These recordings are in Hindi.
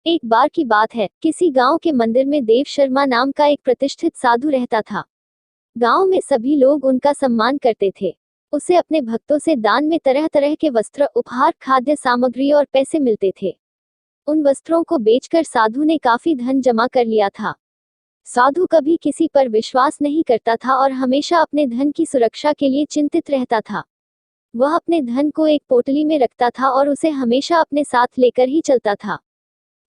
एक बार की बात है, किसी गांव के मंदिर में देव शर्मा नाम का एक प्रतिष्ठित साधु रहता था। गांव में सभी लोग उनका सम्मान करते थे। उसे अपने भक्तों से दान में तरह तरह के वस्त्र, उपहार, खाद्य सामग्री और पैसे मिलते थे। उन वस्त्रों को बेचकर साधु ने काफी धन जमा कर लिया था। साधु कभी किसी पर विश्वास नहीं करता था और हमेशा अपने धन की सुरक्षा के लिए चिंतित रहता था। वह अपने धन को एक पोटली में रखता था और उसे हमेशा अपने साथ लेकर ही चलता था।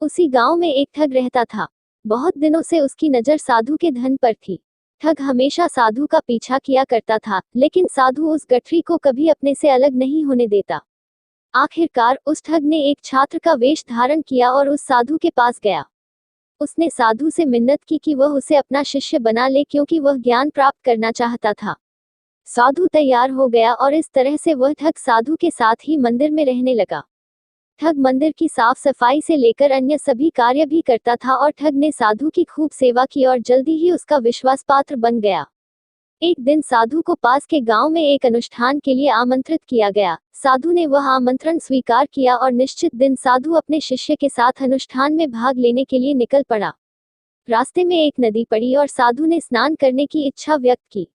उसी गांव में एक ठग रहता था। बहुत दिनों से उसकी नजर साधु के धन पर थी। ठग हमेशा साधु का पीछा किया करता था, लेकिन साधु उस गठरी को कभी अपने से अलग नहीं होने देता। आखिरकार उस ठग ने एक छात्र का वेश धारण किया और उस साधु के पास गया। उसने साधु से मिन्नत की कि वह उसे अपना शिष्य बना ले, क्योंकि वह ज्ञान प्राप्त करना चाहता था। साधु तैयार हो गया और इस तरह से वह ठग साधु के साथ ही मंदिर में रहने लगा। ठग मंदिर की साफ सफाई से लेकर अन्य सभी कार्य भी करता था और ठग ने साधु की खूब सेवा की और जल्दी ही उसका विश्वास पात्र बन गया। एक दिन साधु को पास के गांव में एक अनुष्ठान के लिए आमंत्रित किया गया। साधु ने वह आमंत्रण स्वीकार किया और निश्चित दिन साधु अपने शिष्य के साथ अनुष्ठान में भाग लेने के लिए निकल पड़ा। रास्ते में एक नदी पड़ी और साधु ने स्नान करने की इच्छा व्यक्त की।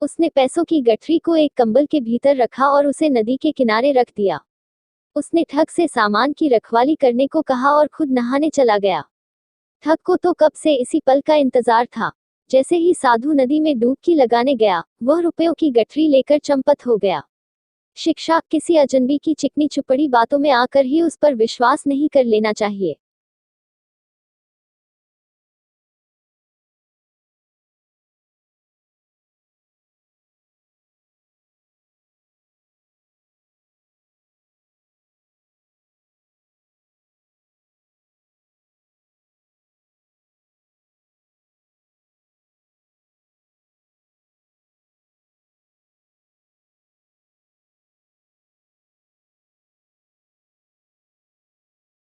उसने पैसों की गठरी को एक कंबल के भीतर रखा और उसे नदी के किनारे रख दिया। उसने ठग से सामान की रखवाली करने को कहा और खुद नहाने चला गया। ठग को तो कब से इसी पल का इंतजार था। जैसे ही साधु नदी में डुबकी लगाने गया, वह रुपयों की गठरी लेकर चंपत हो गया। शिक्षा: किसी अजनबी की चिकनी चुपड़ी बातों में आकर ही उस पर विश्वास नहीं कर लेना चाहिए।